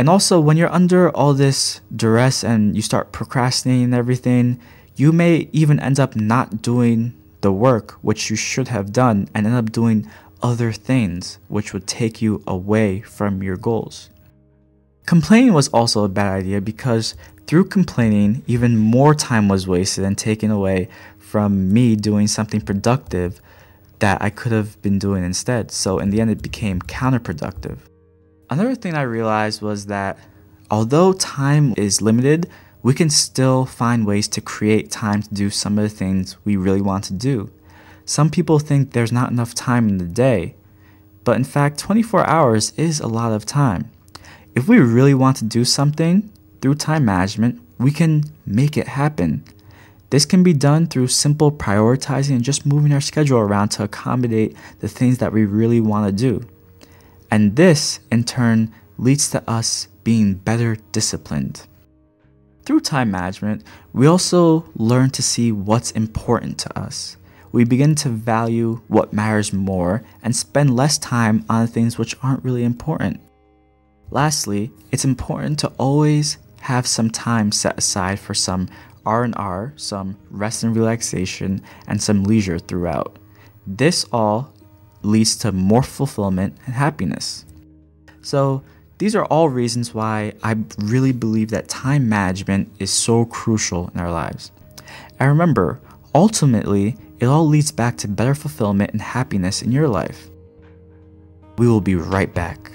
And also, when you're under all this duress and you start procrastinating and everything, you may even end up not doing the work which you should have done and end up doing other things which would take you away from your goals. Complaining was also a bad idea because through complaining, even more time was wasted and taken away from me doing something productive that I could have been doing instead. So in the end, it became counterproductive. Another thing I realized was that although time is limited, we can still find ways to create time to do some of the things we really want to do. Some people think there's not enough time in the day, but in fact, 24 hours is a lot of time. If we really want to do something, through time management, we can make it happen. This can be done through simple prioritizing and just moving our schedule around to accommodate the things that we really want to do. And this, in turn, leads to us being better disciplined. Through time management, we also learn to see what's important to us. We begin to value what matters more and spend less time on things which aren't really important. Lastly, it's important to always have some time set aside for some R&R, some rest and relaxation, and some leisure throughout. This all leads to more fulfillment and happiness. So these are all reasons why I really believe that time management is so crucial in our lives. And remember, ultimately, it all leads back to better fulfillment and happiness in your life. We will be right back.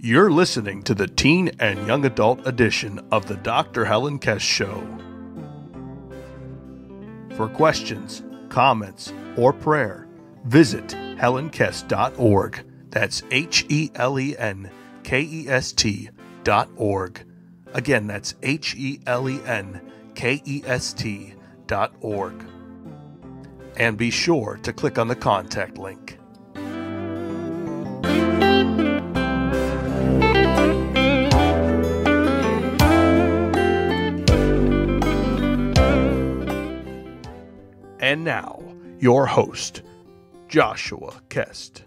You're listening to the Teen and Young Adult edition of the Dr. Helen Kest Show. For questions, comments, or prayer, visit helenkest.org. That's HELENKEST.org. Again, that's HELENKEST.org. And be sure to click on the contact link. And now, your host, Joshua Kest.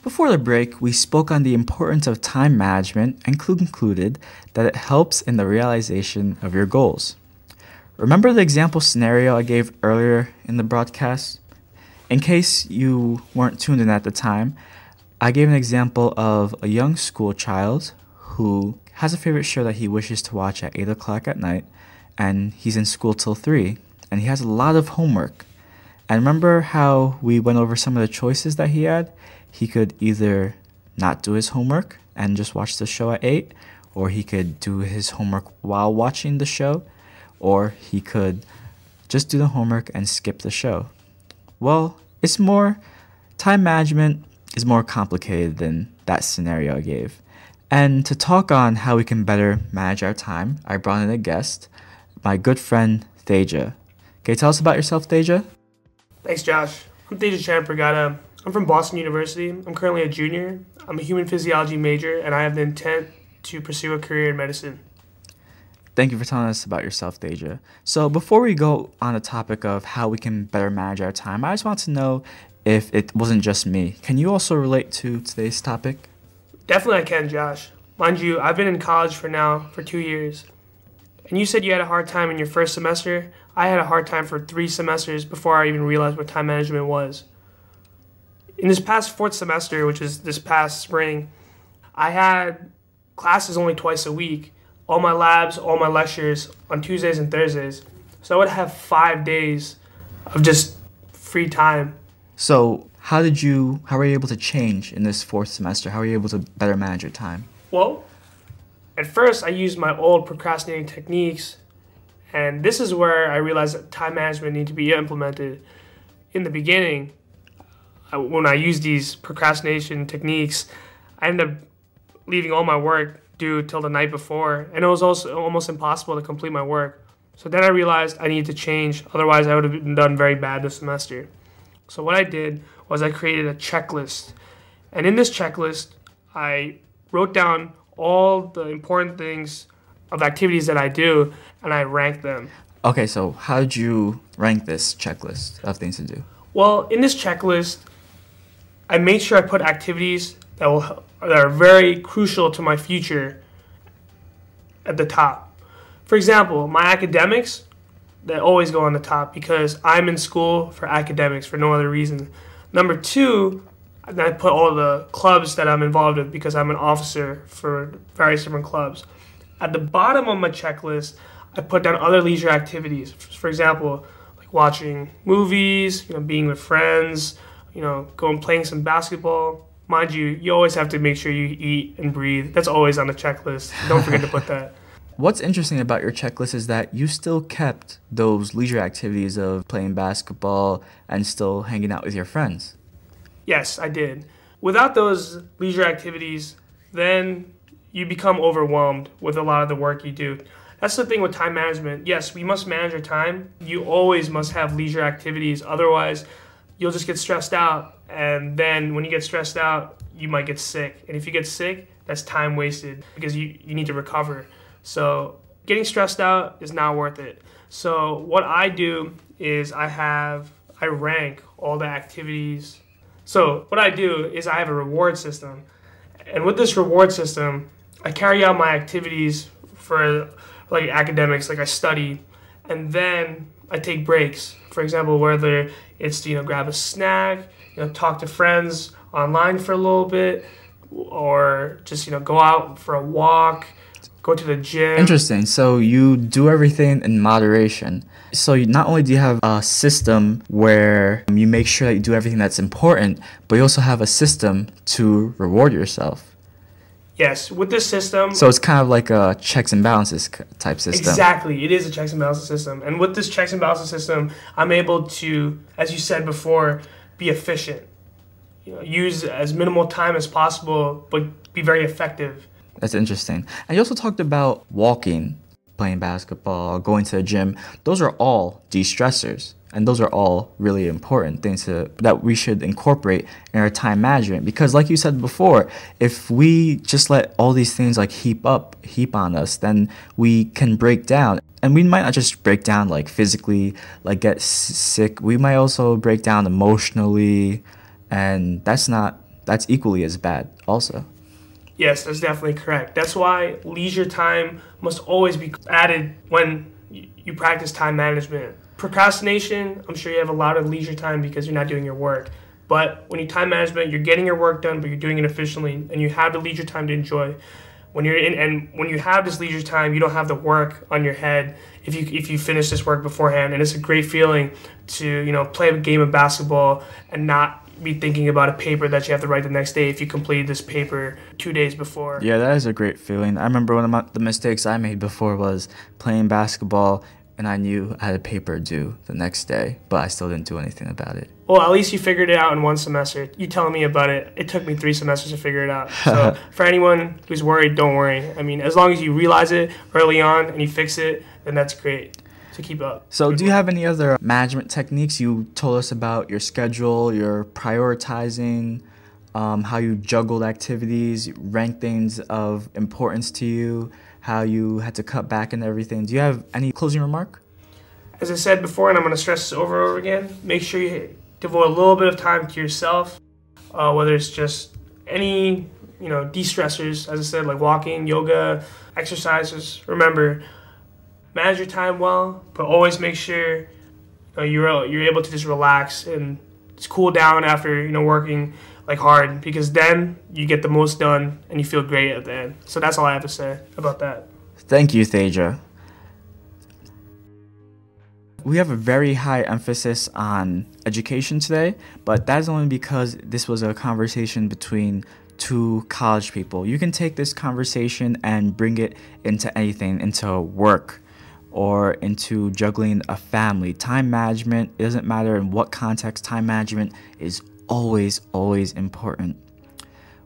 Before the break, we spoke on the importance of time management and concluded that it helps in the realization of your goals. Remember the example scenario I gave earlier in the broadcast? In case you weren't tuned in at the time, I gave an example of a young school child who has a favorite show that he wishes to watch at 8 o'clock at night, and he's in school till 3. And he has a lot of homework. And remember how we went over some of the choices that he had? He could either not do his homework and just watch the show at 8, or he could do his homework while watching the show, or he could just do the homework and skip the show. Well, time management is more complicated than that scenario I gave. And to talk on how we can better manage our time, I brought in a guest, my good friend, Thaja. Can you tell us about yourself, Thaja? Thanks, Josh. I'm Thaja Chanpragada. I'm from Boston University. I'm currently a junior. I'm a human physiology major, and I have the intent to pursue a career in medicine. Thank you for telling us about yourself, Thaja. So before we go on the topic of how we can better manage our time, I just want to know if it wasn't just me. Can you also relate to today's topic? Definitely I can, Josh. Mind you, I've been in college for 2 years. And you said you had a hard time in your first semester. I had a hard time for 3 semesters before I even realized what time management was. In this past 4th semester, which is this past spring, I had classes only twice a week. All my labs, all my lectures on Tuesdays and Thursdays. So I would have 5 days of just free time. So how were you able to change in this 4th semester? How were you able to better manage your time? Well, at first I used my old procrastinating techniques, and this is where I realized that time management needed to be implemented. In the beginning, when I used these procrastination techniques, I ended up leaving all my work due till the night before, and it was also almost impossible to complete my work. So then I realized I needed to change, otherwise I would have done very bad this semester. So what I did was I created a checklist, and in this checklist, I wrote down all the important things of activities that I do, and I rank them. Okay, so how did you rank this checklist of things to do? Well, in this checklist, I made sure I put activities that are very crucial to my future at the top. For example, my academics, they always go on the top because I'm in school for academics for no other reason. Number two, I put all the clubs that I'm involved with because I'm an officer for various different clubs. At the bottom of my checklist, I put down other leisure activities. For example, like watching movies, being with friends, going playing some basketball. Mind you, you always have to make sure you eat and breathe. That's always on the checklist. Don't forget to put that. What's interesting about your checklist is that you still kept those leisure activities of playing basketball and still hanging out with your friends. Yes, I did. Without those leisure activities, then you become overwhelmed with a lot of the work you do. That's the thing with time management. Yes, we must manage our time. You always must have leisure activities. Otherwise, you'll just get stressed out. And then when you get stressed out, you might get sick. And if you get sick, that's time wasted because you need to recover. So getting stressed out is not worth it. So what I do is I rank all the activities. So what I do is I have a reward system. And with this reward system, I carry out my activities for like academics, like I study, and then I take breaks. For example, whether it's to grab a snack, talk to friends online for a little bit, or just go out for a walk, go to the gym. Interesting. So you do everything in moderation. So not only do you have a system where you make sure that you do everything that's important, but you also have a system to reward yourself. Yes, with this system... So it's kind of like a checks and balances type system. Exactly. It is a checks and balances system. And with this checks and balances system, I'm able to, as you said before, be efficient. Use as minimal time as possible, but be very effective. That's interesting. And you also talked about walking, playing basketball, going to the gym. Those are all de-stressors. And those are all really important things that we should incorporate in our time management. Because like you said before, if we just let all these things like heap on us, then we can break down. And we might not just break down like physically, like get sick. We might also break down emotionally. And that's equally as bad also. Yes, that's definitely correct. That's why leisure time must always be added when you practice time management. Procrastination, I'm sure you have a lot of leisure time because you're not doing your work. But when you time management, you're getting your work done, but you're doing it efficiently, and you have the leisure time to enjoy. When you have this leisure time, you don't have the work on your head if you finish this work beforehand, and it's a great feeling to play a game of basketball and not be thinking about a paper that you have to write the next day if you completed this paper 2 days before. Yeah, that is a great feeling. I remember one of the mistakes I made before was playing basketball, and I knew I had a paper due the next day, but I still didn't do anything about it. Well, at least you figured it out in one semester. You telling me about it, it took me 3 semesters to figure it out. So for anyone who's worried, don't worry. I mean, as long as you realize it early on and you fix it, then that's great. So keep up. So do you have any other management techniques? You told us about your schedule, your prioritizing, how you juggled activities, rank things of importance to you, how you had to cut back and everything. Do you have any closing remark? As I said before, and I'm going to stress this over and over again, make sure you devote a little bit of time to yourself, whether it's just any de-stressors, as I said, like walking, yoga, exercises. Remember, manage your time well, but always make sure you're able to just relax and just cool down after working like hard, because then you get the most done and you feel great at the end. So that's all I have to say about that. Thank you, Thaja. We have a very high emphasis on education today, but that is only because this was a conversation between two college people. You can take this conversation and bring it into anything, into work or into juggling a family. Time management, it doesn't matter in what context, time management is always important.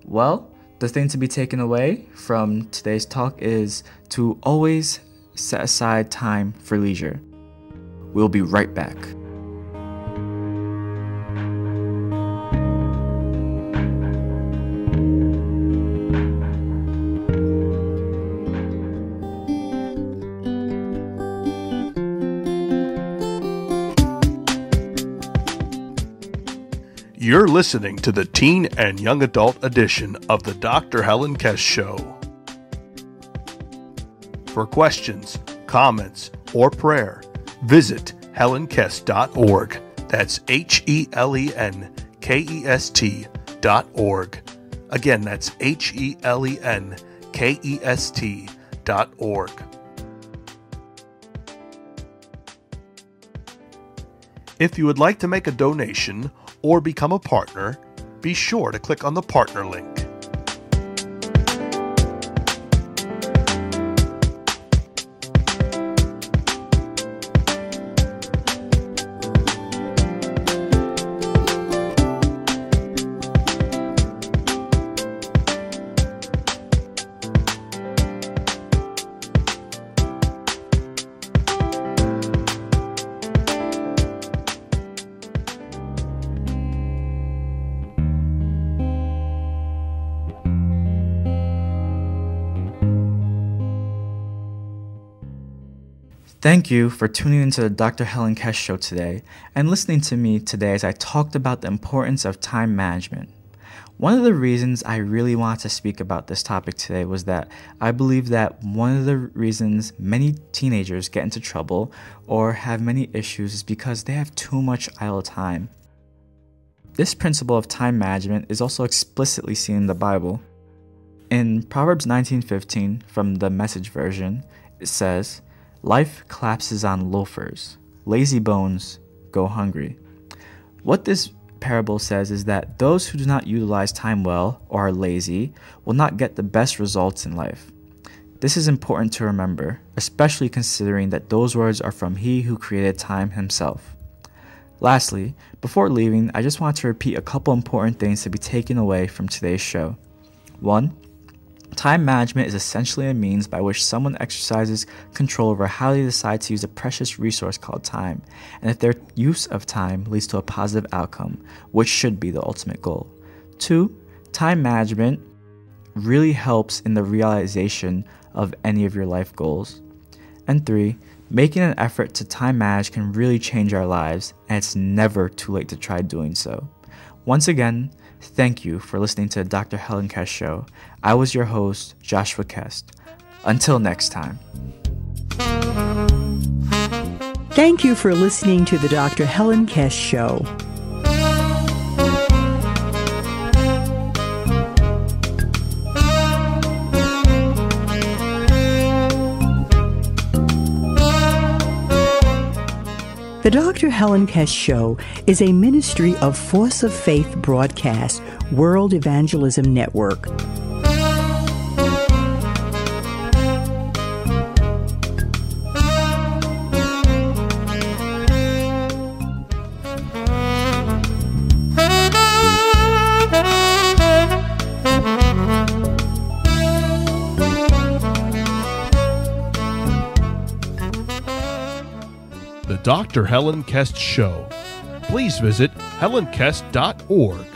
Well, the thing to be taken away from today's talk is to always set aside time for leisure. We'll be right back. You're listening to the Teen and Young Adult edition of the Dr. Helen Kest Show. For questions, comments, or prayer, visit helenkest.org. That's HELENKEST.org. Again, that's HELENKEST.org. If you would like to make a donation or become a partner, be sure to click on the partner link. Thank you for tuning into the Dr. Helen Kest Show today and listening to me today as I talked about the importance of time management. One of the reasons I really wanted to speak about this topic today was that I believe that one of the reasons many teenagers get into trouble or have many issues is because they have too much idle time. This principle of time management is also explicitly seen in the Bible. In Proverbs 19:15 from the Message version, it says, "Life collapses on loafers. Lazy bones go hungry." What this parable says is that those who do not utilize time well or are lazy will not get the best results in life. This is important to remember, especially considering that those words are from He who created time himself. Lastly, before leaving, I just want to repeat a couple important things to be taken away from today's show. 1. Time management is essentially a means by which someone exercises control over how they decide to use a precious resource called time, and if their use of time leads to a positive outcome, which should be the ultimate goal. 2. Time management really helps in the realization of any of your life goals. And 3. Making an effort to time manage can really change our lives, and it's never too late to try doing so. Once again, thank you for listening to the Dr. Helen Kest Show. I was your host, Joshua Kest. Until next time. Thank you for listening to the Dr. Helen Kest Show. The Dr. Helen Kest Show is a ministry of Force of Faith Broadcast World Evangelism Network. The Dr. Helen Kest Show. Please visit helenkest.org.